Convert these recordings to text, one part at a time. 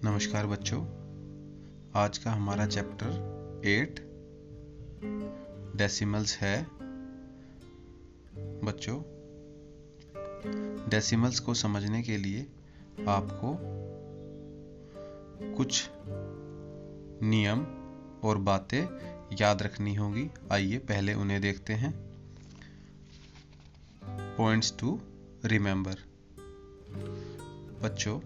नमस्कार बच्चों, आज का हमारा चैप्टर 8 डेसिमल्स है। बच्चों, डेसिमल्स को समझने के लिए आपको कुछ नियम और बातें याद रखनी होगी। आइए पहले उन्हें देखते हैं। Points to remember. बच्चों,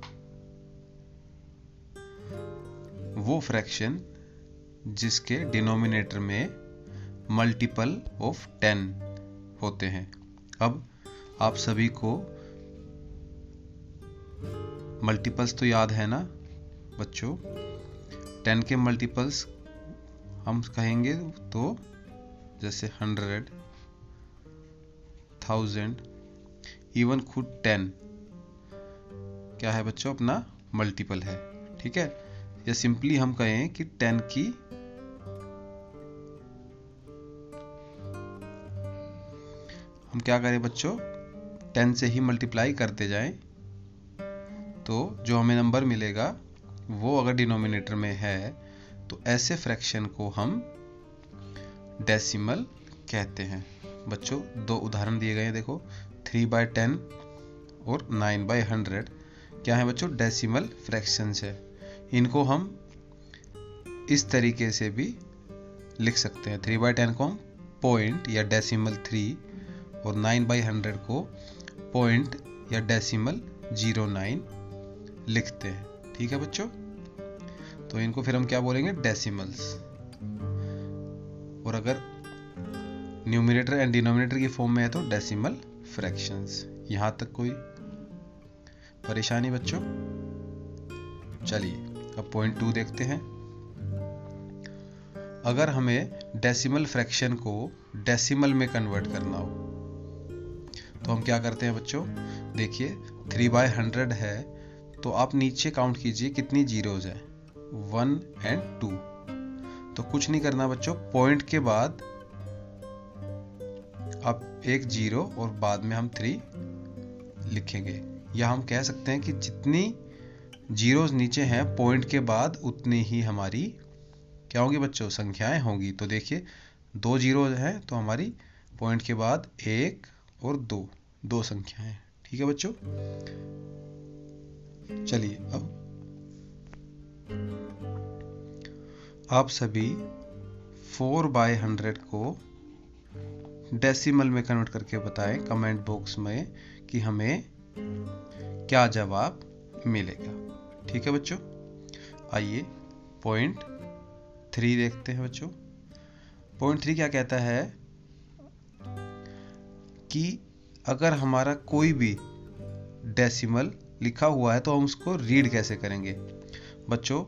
वो फ्रैक्शन जिसके डिनोमिनेटर में मल्टीपल ऑफ 10 होते हैं। अब आप सभी को मल्टीपल्स तो याद है ना बच्चों? 10 के मल्टीपल्स हम कहेंगे तो जैसे 100, 1000, इवन खुद 10 क्या है बच्चों? अपना मल्टीपल है। ठीक है, या सिंपली हम कहें कि 10 की हम क्या करें बच्चों? 10 से ही मल्टीप्लाई करते जाएं तो जो हमें नंबर मिलेगा वो अगर डिनोमिनेटर में है तो ऐसे फ्रैक्शन को हम डेसिमल कहते हैं। बच्चों, दो उदाहरण दिए गए हैं, देखो 3/10 और 9/100 क्या है बच्चों? डेसिमल फ्रैक्शंस है। इनको हम इस तरीके से भी लिख सकते हैं। 3/10 को हम पॉइंट या डेसिमल 3 और 9/100 को पॉइंट या डेसिमल 09 लिखते हैं। ठीक है बच्चों, तो इनको फिर हम क्या बोलेंगे? डेसिमल्स। और अगर न्यूमरेटर एंड डिनोमिनेटर की फॉर्म में है तो डेसिमल फ्रैक्शंस। यहां तक कोई परेशानी बच्चों? चलिए अब पॉइंट 2 देखते हैं। अगर हमें डेसिमल फ्रैक्शन को डेसिमल में कन्वर्ट करना हो तो हम क्या करते हैं बच्चों? देखिए 3/100 है तो आप नीचे काउंट कीजिए कितनी जीरोज है, 1 और 2। तो कुछ नहीं करना बच्चों, पॉइंट के बाद आप एक जीरो और बाद में हम 3 लिखेंगे। या हम कह सकते हैं कि जितनी जीरोज नीचे हैं पॉइंट के बाद उतनी ही हमारी क्या होंगी बच्चों? संख्याएं होंगी। तो देखिए 2 जीरोज हैं तो हमारी पॉइंट के बाद 1 और 2 संख्याएं। ठीक है बच्चों, चलिए अब आप सभी 4/100 को डेसिमल में कन्वर्ट करके बताएं कमेंट बॉक्स में कि हमें क्या जवाब मिलेगा। ठीक है बच्चों, आइए पॉइंट 3 देखते हैं बच्चों। पॉइंट 3 क्या कहता है कि अगर हमारा कोई भी डेसिमल लिखा हुआ है तो हम उसको रीड कैसे करेंगे? बच्चों,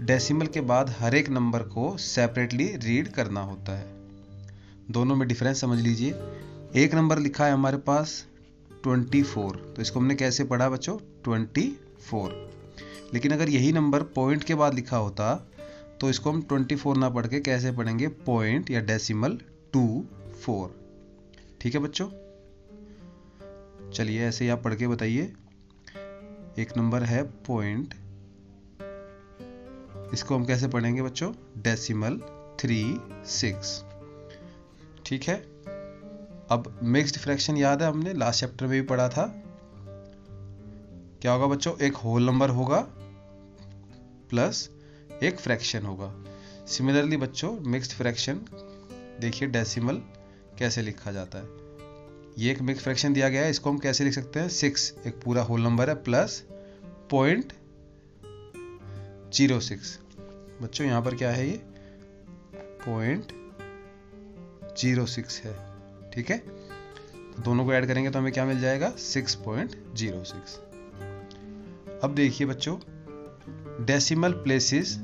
डेसिमल के बाद हर एक नंबर को सेपरेटली रीड करना होता है। दोनों में डिफरेंस समझ लीजिए। एक नंबर लिखा है हमारे पास 24, तो इसको हमने कैसे पढ़ा बच्चों? 24। लेकिन अगर यही नंबर पॉइंट के बाद लिखा होता तो इसको हम 24 ना पढ़ के कैसे पढ़ेंगे? पॉइंट या डेसिमल 24। ठीक है बच्चों, चलिए ऐसे ही आप पढ़ के बताइए। एक नंबर है पॉइंट, इसको हम कैसे पढ़ेंगे बच्चों? डेसिमल 36। ठीक है, अब मिक्स्ड फ्रैक्शन याद है, हमने लास्ट चैप्टर में भी पढ़ा था। क्या होगा बच्चों? एक होल नंबर होगा प्लस एक फ्रैक्शन होगा। सिमिलरली बच्चों मिक्स्ड फ्रैक्शन देखिए डेसिमल कैसे लिखा जाता है। ये एक मिक्स्ड फ्रैक्शन दिया गया है, इसको हम कैसे लिख सकते हैं? 6 एक पूरा होल नंबर है प्लस 0.06। बच्चों यहाँ पर क्या है? ये 0.06 है। ठीक है, तो दोनों को ऐड करेंगे तो हमें क्या मिल जाएगा? 6.06। अब देखिए बच्चों, डेसिमल प्लेसेस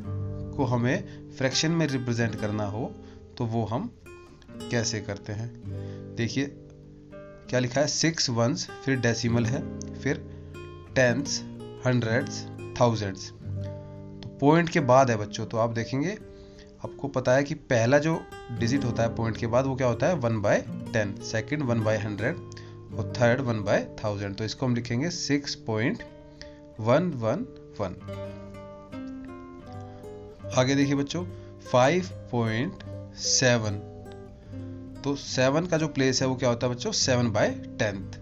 को हमें फ्रैक्शन में रिप्रेजेंट करना हो तो वो हम कैसे करते हैं? देखिए क्या लिखा है? 6 वंस, फिर डेसिमल है, फिर टेंस, हंड्रेड्स, थाउजेंड्स। तो पॉइंट के बाद है बच्चों, तो आप देखेंगे आपको पता है कि पहला जो डिजिट होता है पॉइंट के बाद वो क्या होता है? 1/10, सेकंड 1/100 और थर्ड 1/1000। तो इसको हम लिखेंगे 6.11 1। आगे देखिए बच्चों 5.7, तो 7 का जो प्लेस है वो क्या होता है बच्चों 7/10।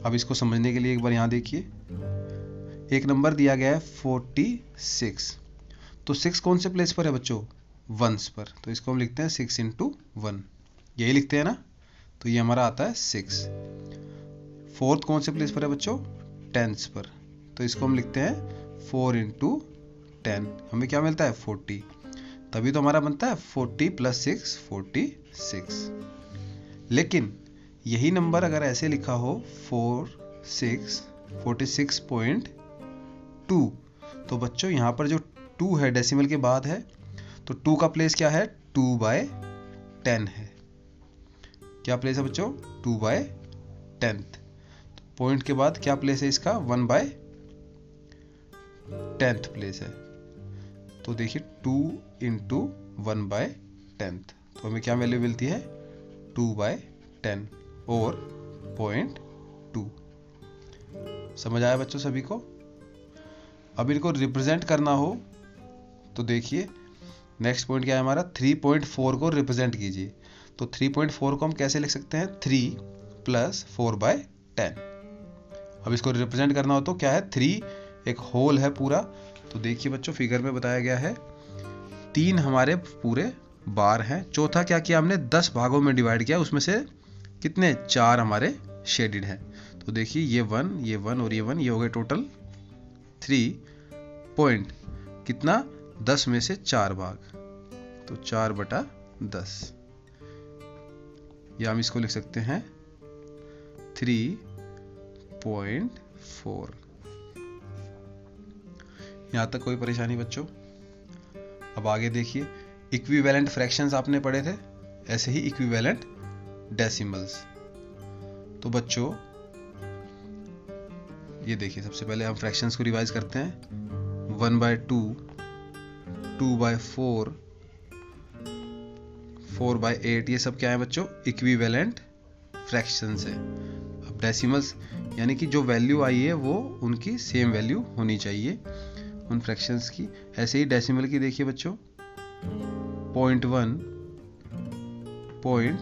अब इसको समझने के लिए एक बार यहाँ देखिए, एक नंबर दिया गया है 46, तो 6 कौन से प्लेस पर है बच्चों वंस पर, तो इसको हम लिखते हैं 6 × 1, यही लिखते हैं ना, तो ये हमारा आता है 6। फोर्थ कौन से प्लेस पर है बच्चों टेंस पर, तो इसको हम लिखते हैं 4 × 10, हमें क्या मिलता है 40, तभी तो हमारा बनता है 40 + 6 46। लेकिन यही नंबर अगर ऐसे लिखा हो 46.2, तो बच्चों यहाँ पर जो 2 है डेसिमल के बाद है, तो 2 का प्लेस क्या है 2/10 है। क्या प्लेस है बच्चों 2/10। तो पॉइंट के बाद क्या प्लेस है इसका 1/10 प्लेस है, तो देखिए 2 × 1/10, तो हमें क्या वैल्यू मिलती है 2/10 और 0.2। समझ आया बच्चों सभी को। अब इनको रिप्रेजेंट करना हो तो देखिए नेक्स्ट पॉइंट क्या है हमारा 3.4 को रिप्रेजेंट कीजिए, तो 3.4 को हम कैसे लिख सकते हैं 3 + 4/10। अब इसको रिप्रेजेंट करना हो तो क्या है 3 एक होल है पूरा, तो देखिए बच्चों फिगर में बताया गया है 3 हमारे पूरे बार हैं, चौथा क्या किया हमने 10 भागों में डिवाइड किया, उसमें से कितने 4 हमारे शेडेड हैं, तो देखिए ये 1 ये 1 और ये 1, ये हो गए टोटल 3 पॉइंट कितना 10 में से 4 भाग, तो 4/10, या हम इसको लिख सकते हैं 3.4। यहां तक कोई परेशानी बच्चों। अब आगे देखिए इक्विवेलेंट फ्रैक्शंस आपने पढ़े थे, ऐसे ही इक्विवेलेंट डेसिमल्स। तो बच्चों ये देखिए सबसे पहले हम फ्रैक्शंस को रिवाइज करते हैं 1/2, 2/4, 4/8, ये सब क्या है बच्चों इक्विवेलेंट फ्रैक्शंस है। अब डेसिमल्स यानी कि जो वैल्यू आई है वो उनकी सेम वैल्यू होनी चाहिए उन फ्रैक्शंस की। ऐसे ही डेसिमल की देखिए बच्चों 0.1, 0.10,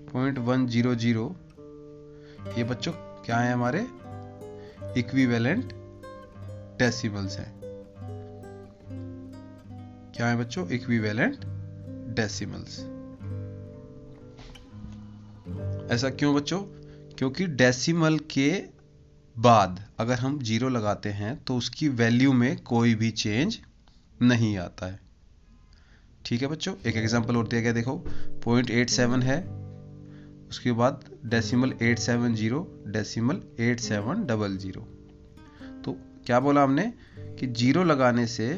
0.100, ये बच्चों क्या है हमारे इक्विवेलेंट डेसिमल्स हैं। क्या है बच्चों इक्विवेलेंट डेसिमल्स। ऐसा क्यों बच्चों, क्योंकि डेसिमल के बाद अगर हम 0 लगाते हैं तो उसकी वैल्यू में कोई भी चेंज नहीं आता है। ठीक है बच्चों, एक एग्जांपल और दिया गया देखो 0.87 है, उसके बाद डेसिमल 870, डेसिमल 8700। तो क्या बोला हमने कि 0 लगाने से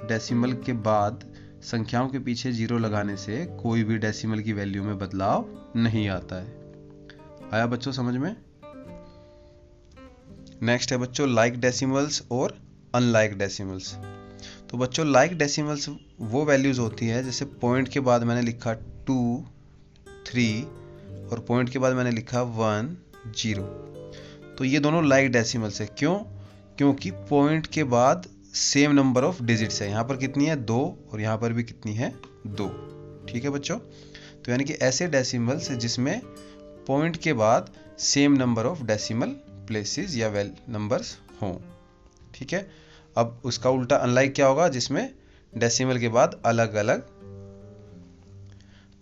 डेसिमल के बाद संख्याओं के पीछे 0 लगाने से कोई भी डेसिमल की वैल्यू में बदलाव नहीं आता है। आया बच्चों समझ में। नेक्स्ट है बच्चों लाइक डेसिमल्स और अनलाइक डेसिमल्स। तो बच्चों लाइक डेसिमल्स वो वैल्यूज होती है जैसे पॉइंट के बाद मैंने लिखा 2, 3 और पॉइंट के बाद मैंने लिखा 1, 0, तो ये दोनों लाइक डेसिमल्स है। क्यों, क्योंकि पॉइंट के बाद सेम नंबर ऑफ डिजिट्स है, यहाँ पर कितनी है 2 और यहाँ पर भी कितनी है 2। ठीक है बच्चों, तो यानी कि ऐसे डेसिमल्स जिसमें पॉइंट के बाद same number of decimal places या नंबर्स हों। ठीक है, अब उसका उल्टा अनलाइक क्या होगा जिसमें डेसिमल के बाद अलग अलग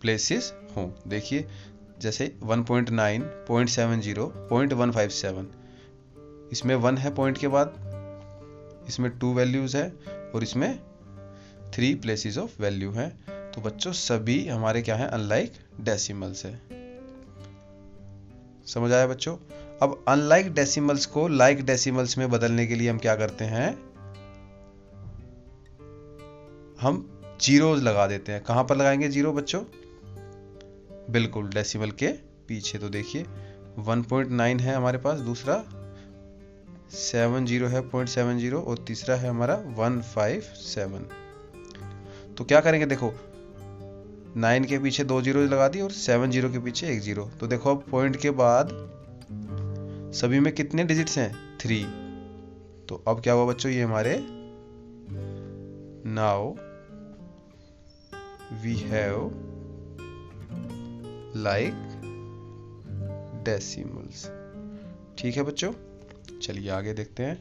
प्लेसेस हों। देखिए जैसे 1.9, 0.70, 0.157, इसमें 1 है पॉइंट के बाद, इसमें 2 वैल्यूज है और इसमें 3 प्लेसेस ऑफ वैल्यू है। तो बच्चों सभी हमारे क्या है अनलाइक डेसिमल्स है। समझ आया बच्चों। अब अनलाइक डेसिमल्स को लाइक डेसिमल्स में बदलने के लिए हम क्या करते हैं, हम जीरोज लगा देते हैं। कहां पर लगाएंगे 0 बच्चों, बिल्कुल डेसिमल के पीछे। तो देखिए 1.9 है हमारे पास, दूसरा 70 है 0.70 और तीसरा है हमारा 157। तो क्या करेंगे देखो 9 के पीछे 2 जीरो लगा दी और 70 के पीछे 1 0। तो देखो अब पॉइंट के बाद सभी में कितने डिजिट्स हैं? 3। तो अब क्या हुआ बच्चों, ये हमारे now we have like decimals. ठीक है बच्चों, चलिए आगे देखते हैं।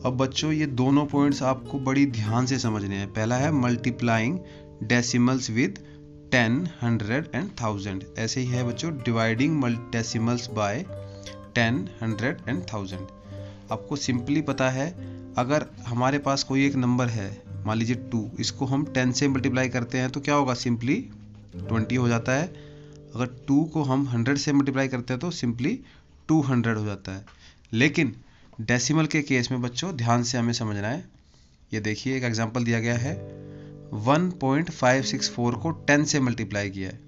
अब बच्चों ये दोनों पॉइंट्स आपको बड़ी ध्यान से समझने हैं। पहला है मल्टीप्लाइंग डेसिमल्स विद 10, 100 एंड 1000। ऐसे ही है बच्चों डिवाइडिंग डेसिमल्स बाय 10, 100 एंड 1000। आपको सिंपली पता है, अगर हमारे पास कोई एक नंबर है, मान लीजिए 2, इसको हम 10 से मल्टीप्लाई करते हैं तो क्या होगा, सिंपली 20 हो जाता है। अगर 2 को हम 100 से मल्टीप्लाई करते हैं तो सिंपली 200 हो जाता है। लेकिन डेसिमल के केस में बच्चों ध्यान से हमें समझना है। ये देखिए एक एग्जांपल दिया गया है, 1.564 को 10 से मल्टीप्लाई किया है।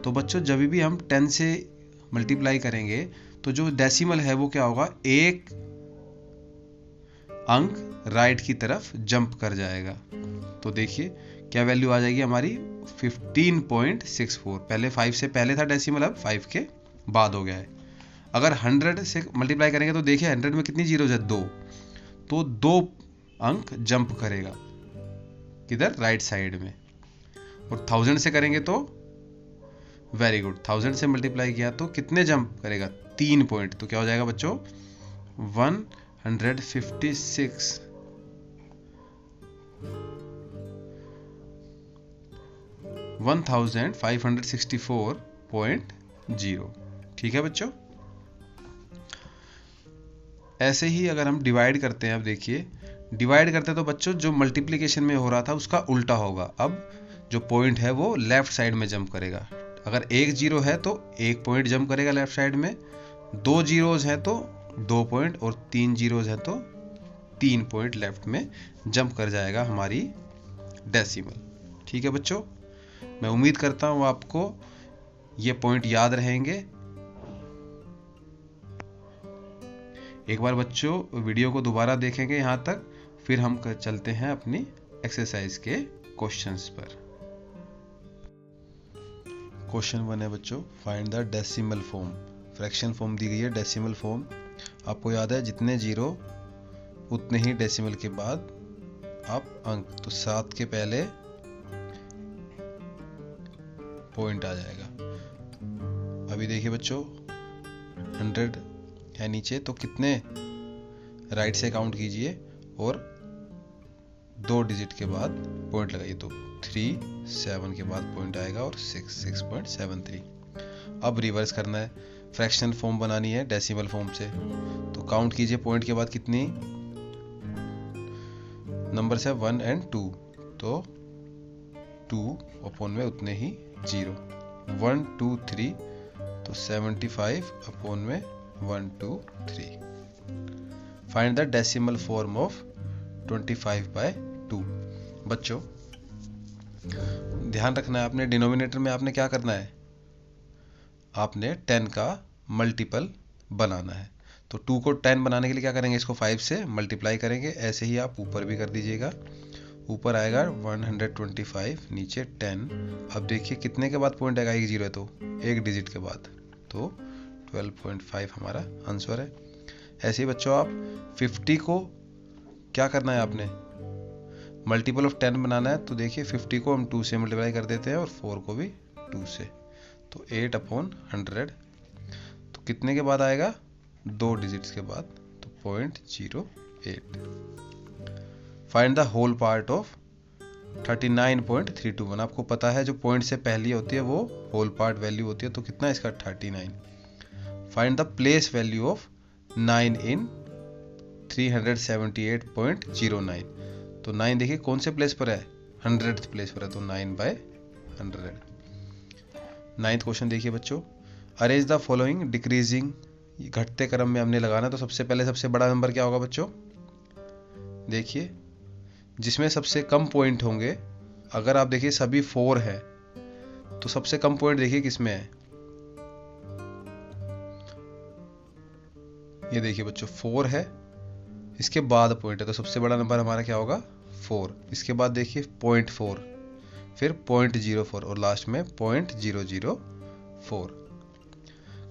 तो बच्चों जब भी हम 10 से मल्टीप्लाई करेंगे तो जो डेसिमल है वो क्या होगा, एक अंक राइट की तरफ जंप कर जाएगा। तो देखिए क्या वैल्यू आ जाएगी हमारी 15.64। पहले 5 से पहले था डेसिमल, अब 5 के बाद हो गया है। अगर 100 से मल्टीप्लाई करेंगे तो देखिए 100 में कितनी जीरोज है, 2। तो 2 अंक जंप करेगा किधर, राइट साइड में। और 1000 से करेंगे तो वेरी गुड, 1000 से मल्टीप्लाई किया तो कितने जंप करेगा, 3 पॉइंट। तो क्या हो जाएगा बच्चों, 156 1564.0। ठीक है बच्चों। ऐसे ही अगर हम डिवाइड करते हैं, अब देखिए डिवाइड करते हैं तो बच्चों जो मल्टीप्लिकेशन में हो रहा था उसका उल्टा होगा। अब जो पॉइंट है वो लेफ्ट साइड में जंप करेगा। अगर 1 जीरो है तो 1 पॉइंट जंप करेगा लेफ्ट साइड में, 2 जीरोज हैं तो 2 पॉइंट, और 3 जीरोज हैं तो 3 पॉइंट लेफ्ट में जंप कर जाएगा हमारी डेसिमल। ठीक है बच्चों, मैं उम्मीद करता हूँ आपको ये पॉइंट याद रहेंगे। एक बार बच्चों वीडियो को दोबारा देखेंगे यहाँ तक, फिर हम चलते हैं अपनी एक्सरसाइज के क्वेश्चंस पर। क्वेश्चन 1 है बच्चों, find the decimal form. Fraction form दी गई है, डेसिमल फॉर्म। आपको याद है जितने जीरो उतने ही डेसिमल के बाद आप अंक, तो 7 के पहले पॉइंट आ जाएगा। अभी देखिए बच्चों 100 है नीचे, तो कितने राइट से काउंट कीजिए और 2 डिजिट के बाद पॉइंट लगाइए। तो 3, 7 के बाद पॉइंट आएगा और 6.73। अब रिवर्स करना है, फ्रैक्शन फॉर्म बनानी है डेसिमल फॉर्म से। तो काउंट कीजिए पॉइंट के बाद कितनी नंबर है, 1 और 2। तो 2 अपॉन में उतने ही 0, 1, 2, 3, तो 75 अपॉन में 1, 2, 3। Find the decimal form of 25/2। बच्चों ध्यान रखना है, आपने डिनोमिनेटर में आपने क्या करना है, आपने 10 का मल्टीपल बनाना है। तो 2 को 10 बनाने के लिए क्या करेंगे, इसको 5 से मल्टीप्लाई करेंगे। ऐसे ही आप ऊपर भी कर दीजिएगा। ऊपर आएगा 125, नीचे 10। अब देखिए कितने के बाद पॉइंट आएगा, 1 जीरो है तो 1 डिजिट के बाद, तो 12.5 हमारा आंसर है। ऐसे ही बच्चों आप 50 को क्या करना है, आपने मल्टीपल ऑफ 10 बनाना है। तो देखिए 50 को हम 2 से मल्टीप्लाई कर देते हैं और 4 को भी 2 से, तो 8/100। तो कितने के बाद आएगा, 2 डिजिट्स के बाद, तो 0.08। Find the whole part of 39.321। आपको पता है जो पॉइंट से पहली होती है वो होल पार्ट वैल्यू होती है, तो कितना इसका 39। Find the place value of 9 इन 378.09। तो 9 देखिए कौन से प्लेस पर है, 100th प्लेस पर है, तो 9/100। 9th क्वेश्चन देखिए बच्चों, अरेंज द फॉलोइंग डिक्रीजिंग। घटते क्रम में हमने लगाना, तो सबसे पहले सबसे बड़ा नंबर क्या होगा बच्चों, देखिए जिसमें सबसे कम पॉइंट होंगे। अगर आप देखिए सभी 4 है तो सबसे कम पॉइंट देखिए किसमें है, ये देखिए बच्चों 4 है, इसके बाद पॉइंट है, तो सबसे बड़ा नंबर हमारा क्या होगा 4। इसके बाद देखिए 0.4, फिर 0.04 और लास्ट में 0.004।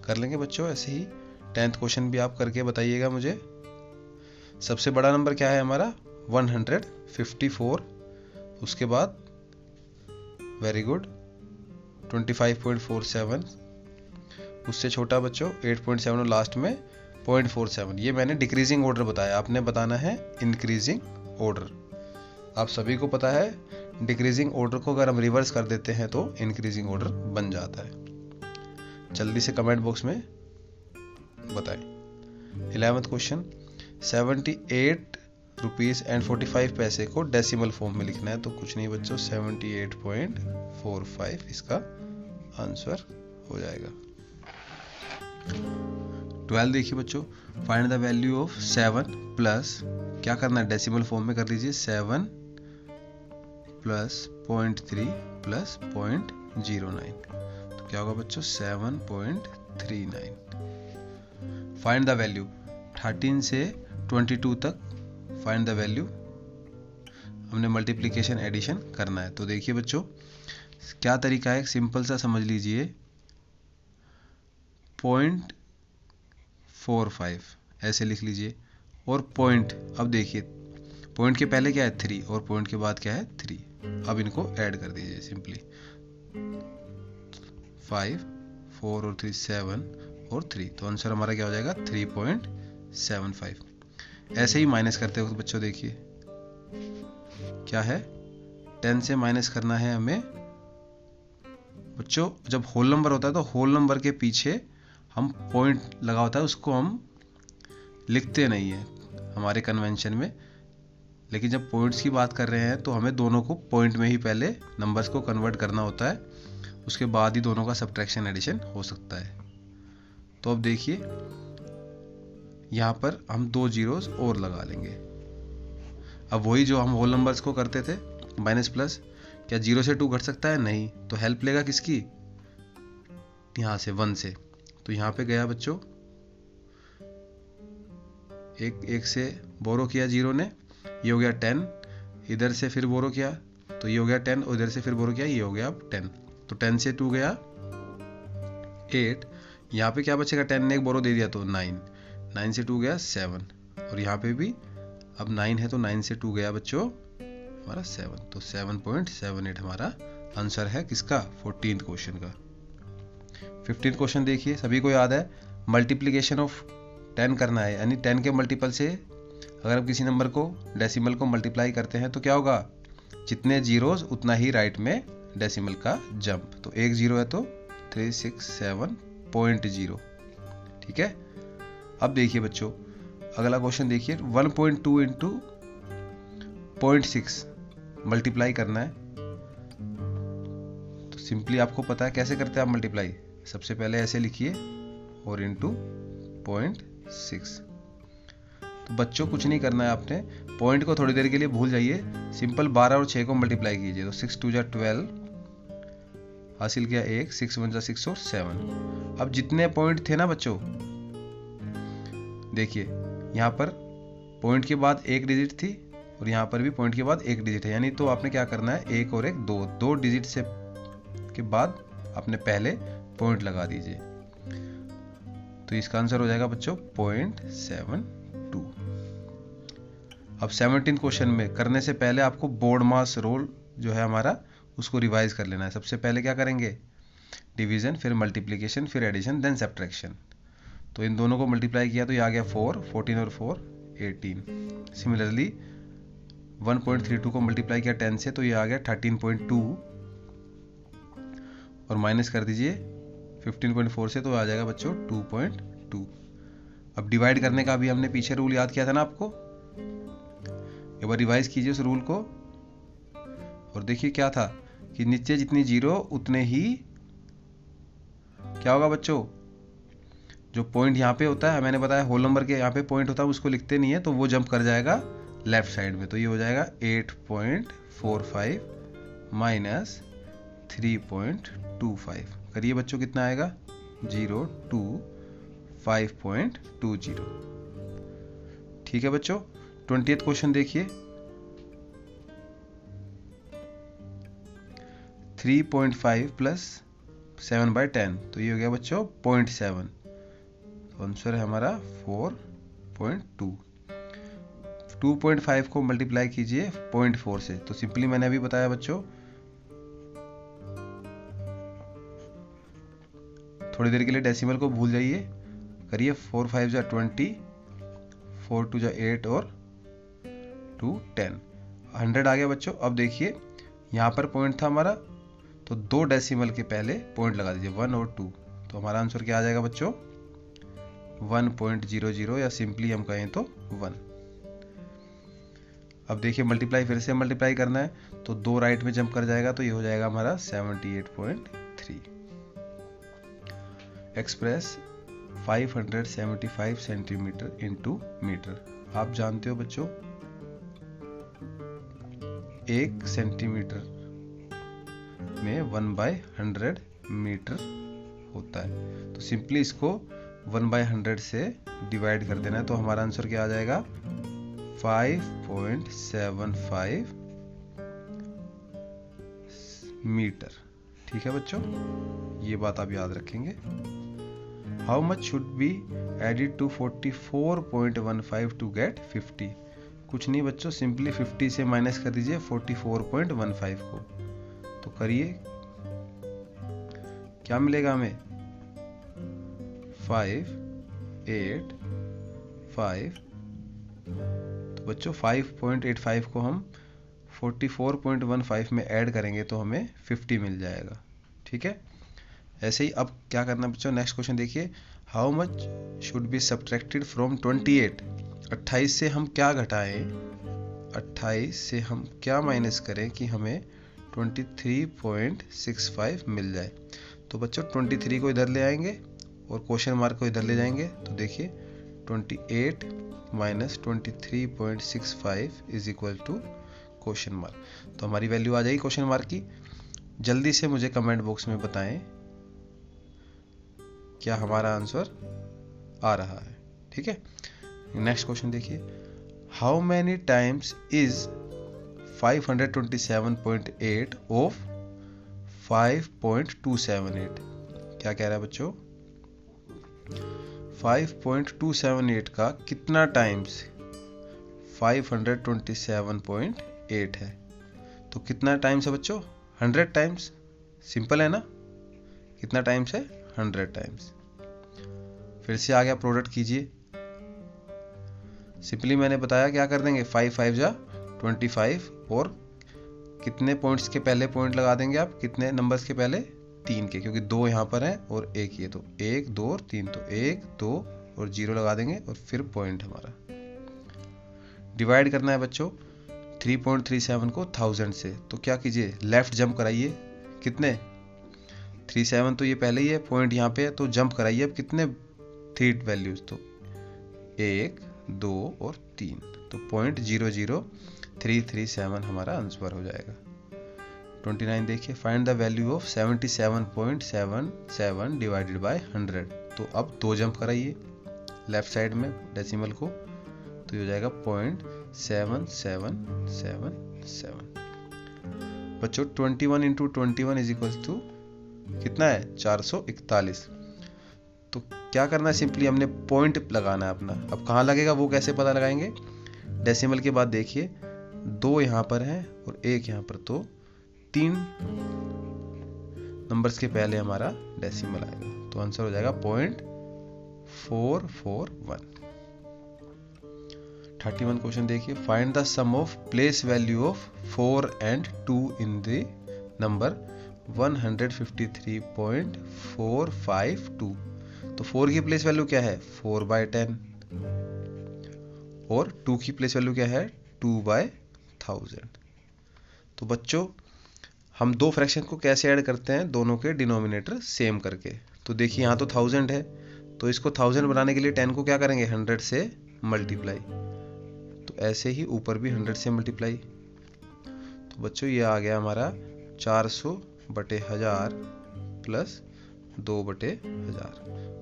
कर लेंगे बच्चों। ऐसे ही 10th क्वेश्चन भी आप करके बताइएगा मुझे। सबसे बड़ा नंबर क्या है हमारा 154, उसके बाद वेरी गुड 25.47, उससे छोटा बच्चों 8.7 और लास्ट में 0.47। ये मैंने डिक्रीजिंग ऑर्डर बताया, आपने बताना है इंक्रीजिंग ऑर्डर। आप सभी को पता है डिक्रीजिंग ऑर्डर को अगर हम रिवर्स कर देते हैं तो इंक्रीजिंग ऑर्डर बन जाता है। जल्दी से कमेंट बॉक्स में बताएं। 11th क्वेश्चन 78 रुपीज़ एंड 45 पैसे को डेसिमल फॉर्म में लिखना है। तो कुछ नहीं बच्चों 78.45 इसका आंसर हो जाएगा। 12 देखिए बच्चों, find the value of 7 plus, क्या करना है डेसिमल फॉर्म में कर लीजिए, 7 प्लस 0.3 प्लस 0.09। तो क्या होगा बच्चों 7.39। फाइंड द वैल्यू 13 से 22 तक, फाइंड द वैल्यू, हमने मल्टीप्लिकेशन एडिशन करना है। तो देखिए बच्चों क्या तरीका है, सिंपल सा समझ लीजिए, 0.45 ऐसे लिख लीजिए और पॉइंट, अब देखिए पॉइंट के पहले क्या है 3 और पॉइंट के बाद क्या है 3। अब इनको ऐड कर दीजिए सिंपली, 5, 4 और 3 7 और 3, तो आंसर हमारा क्या हो जाएगा 3.75। ऐसे ही माइनस करते वक्त बच्चों देखिए क्या है, 10 से माइनस करना है हमें बच्चों। जब होल नंबर होता है तो होल नंबर के पीछे हम पॉइंट लगा होता है, उसको हम लिखते नहीं है हमारे कन्वेंशन में, लेकिन जब पॉइंट्स की बात कर रहे हैं तो हमें दोनों को पॉइंट में ही पहले नंबर्स को कन्वर्ट करना होता है, उसके बाद ही दोनों का सब्ट्रैक्शन एडिशन हो सकता है। तो अब देखिए यहाँ पर हम 2 जीरोस और लगा लेंगे। अब वही जो हम होल नंबर्स को करते थे माइनस प्लस, क्या 0 से 2 घट सकता है, नहीं, तो हेल्प लेगा किसकी, यहाँ से 1 से। तो यहाँ पे गया बच्चों, एक से बोरो किया 0 ने, ये हो गया 10, इधर से फिर बोरो किया तो ये हो गया 10, और इधर से फिर बोरो किया ये हो गया अब 10। तो 10 से 2 गया 8, यहाँ पे क्या बचेगा, 10 ने एक बोरो दे दिया तो 9, 9 से 2 गया 7, और यहाँ पे भी अब 9 है तो 9 से 2 गया बच्चों हमारा 7, तो 7.78 हमारा आंसर है किसका 14th क्वेश्चन का। 15th क्वेश्चन देखिए, सभी को याद है मल्टीप्लिकेशन ऑफ 10 करना है, यानी 10 के मल्टीपल से अगर आप किसी नंबर को डेसिमल को मल्टीप्लाई करते हैं तो क्या होगा, जितने जीरोस उतना ही राइट में डेसिमल का जंप। तो एक जीरो है तो 367.0, ठीक है। अब देखिए बच्चों अगला क्वेश्चन देखिए, 1.2 इंटू 0.6 मल्टीप्लाई करना है। तो सिंपली आपको पता है कैसे करते हैं आप मल्टीप्लाई, सबसे पहले ऐसे लिखिए और इंटू 0.6। तो बच्चों कुछ नहीं करना है आपने, पॉइंट को थोड़ी देर के लिए भूल जाइए, सिंपल 12 और 6 को मल्टीप्लाई कीजिए। तो 6 2 12 हासिल किया 1, 6 1 6 और 7। अब जितने पॉइंट थे ना बच्चों, देखिए यहाँ पर पॉइंट के बाद एक डिजिट थी और यहाँ पर भी पॉइंट के बाद एक डिजिट है, यानी तो आपने क्या करना है, एक और एक दो डिजिट से के बाद आपने पहले पॉइंट लगा दीजिए। तो इसका आंसर हो जाएगा बच्चों 0.72। अब 17 क्वेश्चन में करने से पहले आपको बोर्ड मास रूल जो है हमारा उसको रिवाइज कर लेना है। सबसे पहले क्या करेंगे, डिवीजन, फिर मल्टीप्लिकेशन, फिर एडिशन, देन सब्ट्रैक्शन। तो इन दोनों को मल्टीप्लाई किया तो ये आ गया 4, 14 और 4 18। सिमिलरली 1.32 को मल्टीप्लाई किया 10 से तो ये आ गया 13.2, और माइनस कर दीजिए 15.4 से तो आ जाएगा बच्चों 2.2। अब डिवाइड करने का भी हमने पीछे रूल याद किया था ना आपको, एक बार रिवाइज कीजिए उस रूल को। और देखिए क्या था कि नीचे जितनी जीरो उतने ही क्या होगा बच्चों, जो पॉइंट यहाँ पे होता है, मैंने बताया होल नंबर के यहाँ पे पॉइंट होता है उसको लिखते नहीं है, तो वो जंप कर जाएगा लेफ्ट साइड में। तो ये हो जाएगा 8.45 माइनस 3.25, करिए बच्चों कितना आएगा 025.20। ठीक है बच्चों। 20th क्वेश्चन देखिए, 3.5 प्लस 7/10, तो ये हो गया बच्चों 0.7। तो आंसर है हमारा 4.2। 2.5 को मल्टीप्लाई कीजिए 0.4 से, तो सिंपली मैंने अभी बताया बच्चों, थोड़ी देर के लिए डेसिमल को भूल जाइए, करिए 4 5 जा 20, 4 2 जा 8 और 2 10, 100 आ गया बच्चों। अब देखिए यहाँ पर पॉइंट था हमारा, तो 2 डेसिमल के पहले पॉइंट लगा दीजिए 1 और 2, तो हमारा आंसर क्या आ जाएगा बच्चों 1.00, या सिंपली हम कहें तो 1। अब देखिए मल्टीप्लाई फिर से मल्टीप्लाई करना है, तो 2 राइट में जंप कर जाएगा, तो ये हो जाएगा हमारा 78.3। Express 575 centimetre into metre. आप जानते हो बच्चों 1 सेंटीमीटर में 1/100 मीटर होता है, तो सिंपली इसको 1/100 से डिवाइड कर देना है, तो हमारा आंसर क्या आ जाएगा 5.75 मीटर। ठीक है बच्चों, ये बात आप याद रखेंगे। How much should be added to 44.15 to get 50? कुछ नहीं बच्चों, सिंपली 50 से माइनस कर दीजिए 44.15 को, तो करिए क्या मिलेगा हमें 5 8 5, तो बच्चों 5.85 को हम 44.15 में ऐड करेंगे तो हमें 50 मिल जाएगा। ठीक है, ऐसे ही अब क्या करना बच्चों, नेक्स्ट क्वेश्चन देखिए, how much should be subtracted from 28? 28 से हम क्या घटाएं, 28 से हम क्या माइनस करें कि हमें 23.65 मिल जाए। तो बच्चों 23 को इधर ले आएंगे और क्वेश्चन मार्क को इधर ले जाएंगे, तो देखिए 28 minus 23.65 is equal to question mark, तो हमारी वैल्यू आ जाएगी क्वेश्चन मार्क की। जल्दी से मुझे कमेंट बॉक्स में बताएं क्या हमारा आंसर आ रहा है। ठीक है, नेक्स्ट क्वेश्चन देखिए, how many times is 527.8 of 5.278? क्या कह रहा है बच्चों 5.278 का कितना टाइम्स 527.8 है, तो कितना टाइम्स है बच्चों 100 टाइम्स। सिंपल है ना, कितना टाइम्स है 100 टाइम्स। फिर से आ गया, प्रोडक्ट कीजिए, सिंपली मैंने बताया क्या कर देंगे 5 5 जा 25, और कितने पॉइंट्स के पहले पॉइंट लगा देंगे आप, कितने नंबर्स के पहले 3 के, क्योंकि 2 यहाँ पर हैं और 1 ये, तो 1 2 और 3, तो 1 2 और 0 लगा देंगे और फिर पॉइंट हमारा। डिवाइड करना है बच्चों 3.37 को 1000 से, तो क्या कीजिए लेफ्ट जंप कराइए, कितने 37 तो ये पहले ही है, पॉइंट यहाँ पे है, तो जंप कराइए अब कितने 3 वैल्यूज, तो 1 2 और 3, तो 0.00337 हमारा आंसर हो जाएगा। 29 देखिए, find the value of 77.77 divided by 100, तो अब 2 जंप कराइए लेफ्ट साइड में डेसिमल को, तो ये हो जाएगा 0.7777। बच्चों 21 इंटू 21 इज इक्वल टू कितना है 441, तो क्या करना है, सिंपली हमने पॉइंट लगाना है अपना। अब कहाँ लगेगा वो कैसे पता लगाएंगे, डेसिमल के बाद देखिए 2 यहाँ पर है और 1 यहाँ पर, तो 3 नंबर्स के पहले हमारा डेसिमल आएगा, तो आंसर हो जाएगा 0.441। 31 क्वेश्चन देखिए, find the sum of place value of 4 and 2 in the number 153.452। तो 4 की प्लेस वैल्यू क्या है 4/10 और 2 की प्लेस वैल्यू क्या है 2/1000। तो बच्चों हम 2 फ्रैक्शन को कैसे ऐड करते हैं, दोनों के डिनोमिनेटर सेम करके। तो देखिए यहाँ तो 1000 है, तो इसको 1000 बनाने के लिए 10 को क्या करेंगे 100 से मल्टीप्लाई, तो ऐसे ही ऊपर भी 100 से मल्टीप्लाई। तो बच्चों ये आ गया हमारा 400/1000 प्लस 2/1000,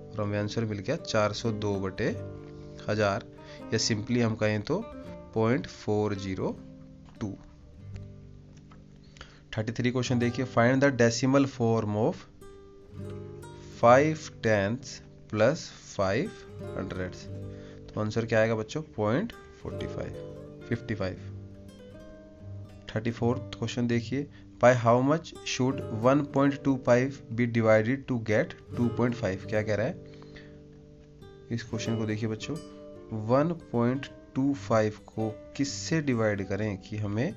और हमें आंसर मिल गया 402/1000, या सिंपली हम कहें तो 0.402। 33 क्वेश्चन देखिए, find the decimal form of 5/10 plus 500। तो आंसर क्या आएगा बच्चों? 0.55। 34th क्वेश्चन देखिए, by how much should 1.25 be divided to get 2.5। क्या कह रहा है इस क्वेश्चन को? देखिए बच्चों, 1.25 को किससे डिवाइड करें कि हमें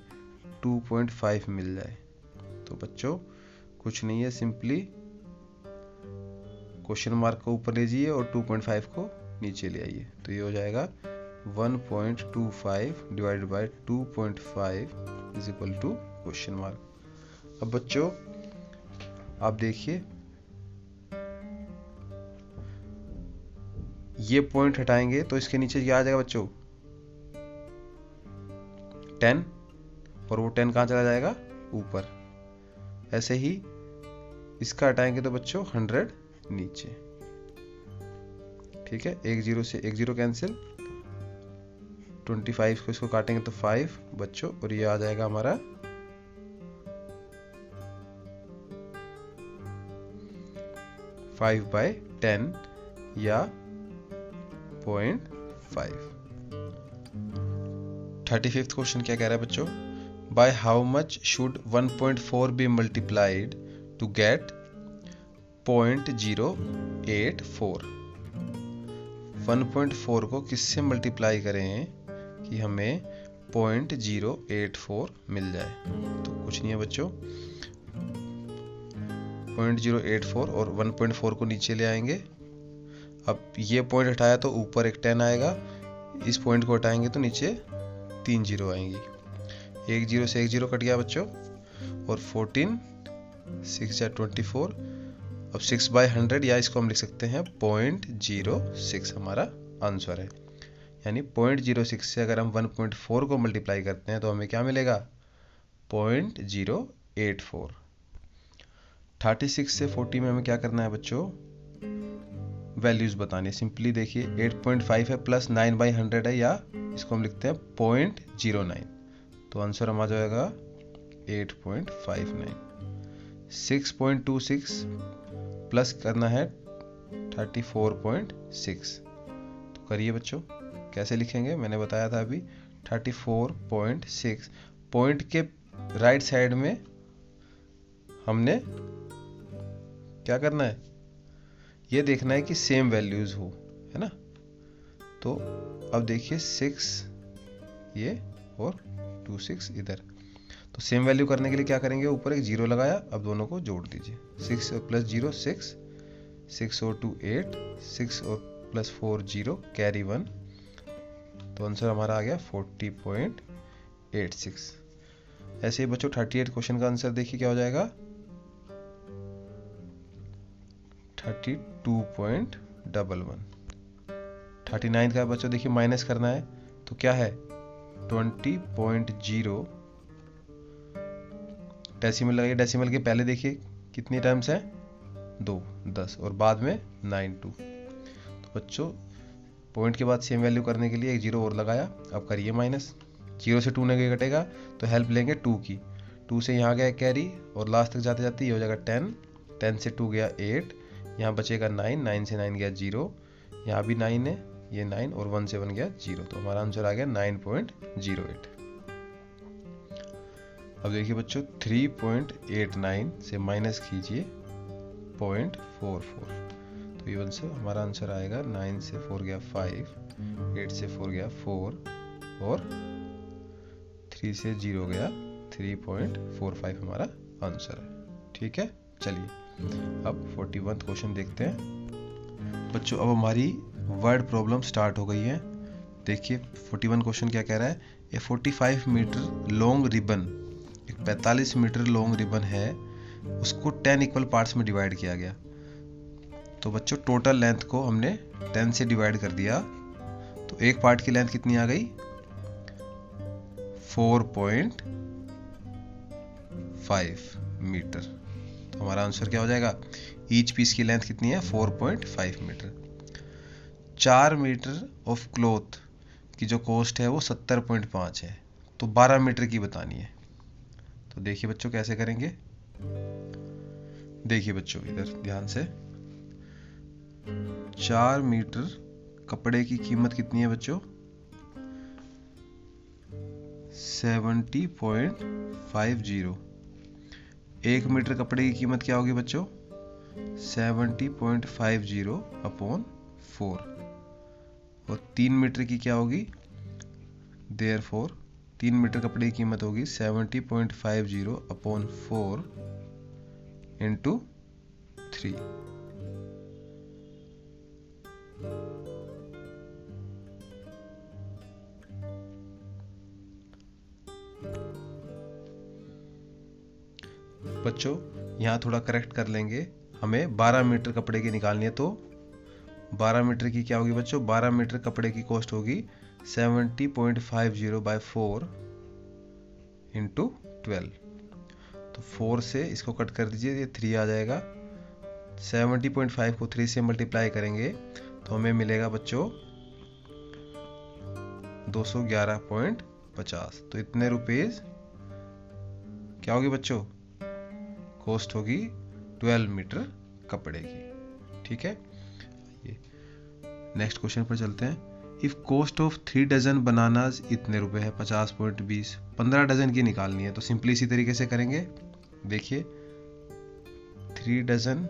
2.5 मिल जाए? तो बच्चों कुछ नहीं है, सिंपली क्वेश्चन मार्क को ऊपर ले जाइए और 2.5 को नीचे ले आइए। तो ये हो जाएगा 1.25 divided by 2.5 is equal to question mark. अब बच्चों आप देखिए, ये पॉइंट हटाएंगे तो इसके नीचे क्या आ जाएगा बच्चों? 10, और वो 10 कहाँ चला जाएगा? ऊपर। ऐसे ही इसका हटाएंगे तो बच्चों 100 नीचे। ठीक है, एक जीरो से एक जीरो कैंसिल, 25 को इसको काटेंगे तो 5 बच्चों, और ये आ जाएगा हमारा 5/10 या 0.5। 35th क्वेश्चन क्या कह रहा है बच्चों? By how much should 1.4 be multiplied to get 0.084। 1.4 को किससे मल्टीप्लाई करें कि हमें 0.084 मिल जाए? तो कुछ नहीं है बच्चों, 0.084 और 1.4 को नीचे ले आएंगे। अब ये पॉइंट हटाया तो ऊपर एक 10 आएगा, इस पॉइंट को हटाएंगे तो नीचे 3 जीरो आएंगी। एक जीरो से एक जीरो कट गया बच्चों, और 14 6 या 24। अब 6/100 या इसको हम लिख सकते हैं 0.06 हमारा आंसर है। यानी 0.06 से अगर हम 1.4 को मल्टीप्लाई करते हैं तो हमें क्या मिलेगा? 0.084। 36 से 40 में हमें क्या करना है बच्चों? वैल्यूज बतानी है। सिंपली देखिए, 8.5 है प्लस 9/100 है, या इसको हम लिखते हैं 0.09। तो आंसर हमारा जाएगा 8.59। 6.26 प्लस करना है 34.6। तो करिए बच्चों, कैसे लिखेंगे? मैंने बताया था अभी, 34.6 पॉइंट के राइट साइड में हमने क्या करना है? ये देखना है कि सेम वैल्यूज हो, है ना। तो अब देखिए 6 ये और 26 इधर। तो सेम वैल्यू करने के लिए क्या करेंगे? ऊपर एक जीरो लगाया, अब दोनों को जोड़ दीजिए। 6 प्लस 0 6, 6 और 2 8, 6 और प्लस 4 0, कैरी 1। तो आंसर हमारा आ गया 40.86। ऐसे ही बच्चों 38 क्वेश्चन का आंसर देखिए क्या हो जाएगा? 32.11। 39 का बच्चों देखिए माइनस करना है, तो क्या है? 20.0 डेसिमल लगाइए। डेसिमल के पहले देखिए कितनी टाइम्स है? 2 10, और बाद में 9 2। तो बच्चों पॉइंट के बाद सेम वैल्यू करने के लिए एक जीरो और लगाया। अब करिए माइनस, 0 से 2 नहीं कटेगा तो हेल्प लेंगे 2 की। 2 से यहाँ गया कैरी, और लास्ट तक जाते जाते ये हो जाएगा 10। 10 से 2 गया 8, यहाँ बचेगा 9, 9 से 9 गया 0, यहाँ भी 9 है, ये 9, और 1 से 1 गया 0। तो हमारा आंसर आ गया 9.08। अब देखिए बच्चों 3.89 से माइनस कीजिए 0.44। तो ये हमारा आंसर आएगा 9 से 4 गया 5, 8 से 4 गया 4, और 3 से 0 गया 3.45 हमारा आंसर है। ठीक है, चलिए अब 41 क्वेश्चन देखते हैं बच्चों। अब हमारी वर्ड प्रॉब्लम स्टार्ट हो गई है। देखिए 41 क्वेश्चन क्या कह रहा है? ए 45 मीटर लॉन्ग रिबन, एक 45 मीटर लॉन्ग रिबन है, उसको 10 इक्वल पार्ट्स में डिवाइड किया गया। तो बच्चों टोटल लेंथ को हमने 10 से डिवाइड कर दिया, तो एक पार्ट की लेंथ कितनी आ गई? 4.5 मीटर। तो हमारा आंसर क्या हो जाएगा? ईच पीस की लेंथ कितनी है? 4.5 मीटर। 4 मीटर ऑफ क्लॉथ की जो कॉस्ट है वो 70.5 है, तो 12 मीटर की बतानी है। तो देखिए बच्चों कैसे करेंगे। देखिए बच्चों इधर ध्यान से, 4 मीटर कपड़े की कीमत कितनी है बच्चों? 70.50। 1 मीटर कपड़े की कीमत क्या होगी बच्चों? 70.50 अपॉन 4। और 3 मीटर की क्या होगी? देयरफॉर 3 मीटर कपड़े की कीमत होगी 70.50 अपॉन 4 इंटू 3। बच्चों यहाँ थोड़ा करेक्ट कर लेंगे, हमें 12 मीटर कपड़े की निकालनी है, तो 12 मीटर की क्या होगी बच्चों? 12 मीटर कपड़े की कॉस्ट होगी 70.50 बाय 4 इंटू 12। तो 4 से इसको कट कर दीजिए, ये 3 आ जाएगा। 70.5 को 3 से मल्टीप्लाई करेंगे तो हमें मिलेगा बच्चों 211.50। तो इतने रुपीस क्या होगी बच्चों? कॉस्ट होगी 12 मीटर कपड़े की। ठीक है, ये नेक्स्ट क्वेश्चन पर चलते हैं। If cost of 3 dozen bananas इतने रुपए है, 50.20। 15 डजन की निकालनी है, तो सिंपली इसी तरीके से करेंगे। देखिए 3 डजन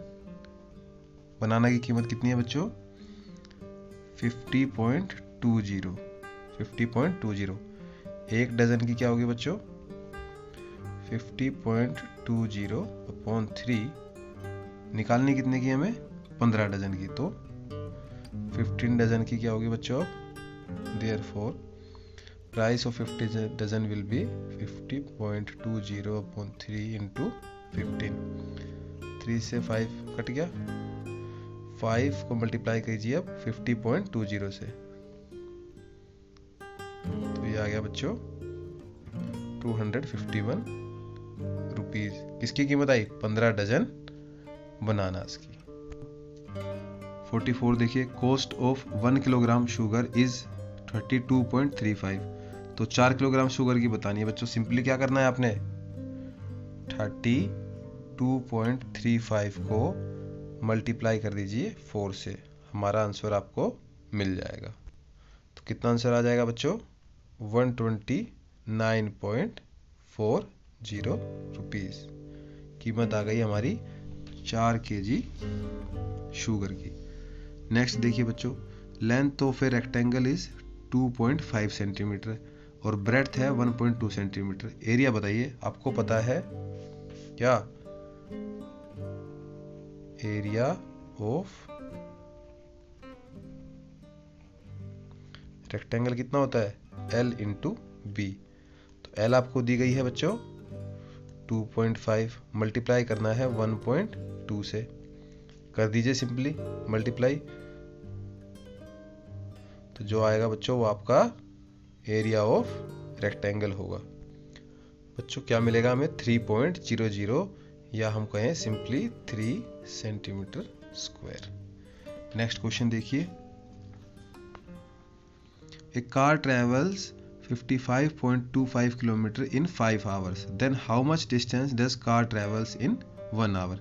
बनाना की कीमत कितनी है बच्चों? 50.20। 50.20। 1 डजन की क्या होगी बच्चों? 50.20 अपॉन 3। निकालनी कितने की हमें? 15 डजन की, तो 15 डजन की क्या होगी बच्चों? Therefore price of 50 dozen will be 50.20 upon 3 into 15। 3 से 5 कट गया, 5 को मल्टीप्लाई कीजिए अब 50.20 से, तो ये आ गया बच्चों 251 रुपीज। किसकी कीमत आई? 15 डजन बनानास की। 44 देखिए, cost of 1 kilogram sugar is 32.35। तो 4 किलोग्राम शुगर की बतानी है बच्चों। सिंपली क्या करना है आपने? 32.35 को मल्टीप्लाई कर दीजिए 4 से, हमारा आंसर आपको मिल जाएगा। तो कितना आंसर आ जाएगा बच्चों? 129.40 रुपीज कीमत आ गई हमारी 4 kg शुगर की। नेक्स्ट देखिए बच्चों, length of a rectangle is 2.5 centimetre और ब्रेड्थ है 1.2 सेंटीमीटर। एरिया बताइए, आपको पता है क्या? एरिया ऑफ रेक्टेंगल कितना होता है? L into B. तो L आपको दी गई है बच्चों 2.5, मल्टीप्लाई करना है 1.2 से, कर दीजिए सिंपली मल्टीप्लाई। तो जो आएगा बच्चों वो आपका एरिया ऑफ रेक्टेंगल होगा। बच्चों क्या मिलेगा हमें? 3.00, या हम कहें simply 3 centimetre square. Next question देखिए, a car travels 55.25 kilometre in 5 hours, then how much distance does car travels in 1 hour.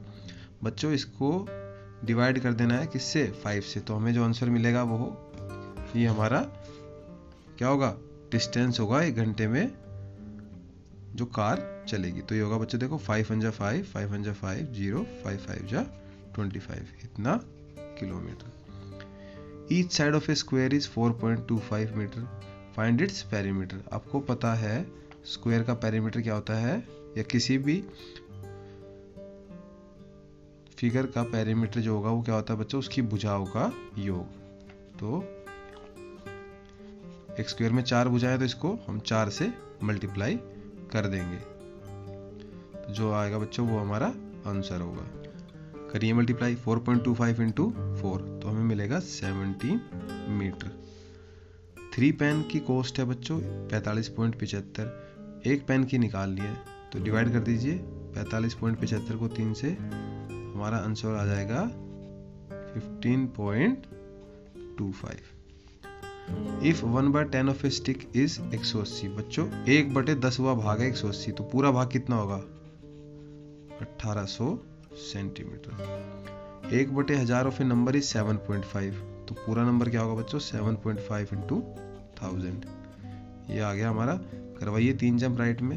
बच्चों इसको डिवाइड कर देना है किससे? 5 से। तो हमें जो आंसर मिलेगा वो ये हमारा क्या होगा? डिस्टेंस होगा 1 घंटे में जो कार चलेगी। तो ये होगा बच्चों, देखो 5 × 5, 5 × 5 0, 5 × 5 25, इतना kilometre. Each side of a square is 4.25 metre, find its perimeter. आपको पता है स्क्वायर का पेरीमीटर क्या होता है, या किसी भी फिगर का पेरीमीटर जो होगा वो क्या होता है बच्चों? उसकी भुजाओं का योग। तो एक स्क्वायर में 4 भुजाएं, तो इसको हम 4 से मल्टीप्लाई कर देंगे, तो जो आएगा बच्चों वो हमारा आंसर होगा। करिए मल्टीप्लाई, 4.25 इंटू 4, तो हमें मिलेगा 17 मीटर। 3 पेन की कॉस्ट है बच्चों 45.75। 1 पेन की निकालनी है, तो डिवाइड कर दीजिए 45.75 को 3 से, हमारा आंसर आ जाएगा 15.25। If 1/10 of A stick is 180। बच्चों 1/10वां भाग है 180, तो पूरा भाग कितना होगा? 1800 centimetre. 1/1000 of A number is 7.5, तो पूरा नंबर क्या होगा बच्चों 7.5 इंटू 1000। ये आ गया हमारा। करवाइए 3 जंप राइट में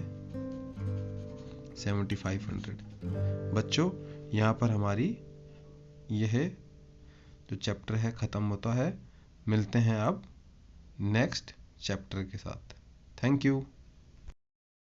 7500। बच्चों यहाँ पर हमारी यह जो चैप्टर है ख़त्म होता है। मिलते हैं अब नेक्स्ट चैप्टर के साथ। Thank you.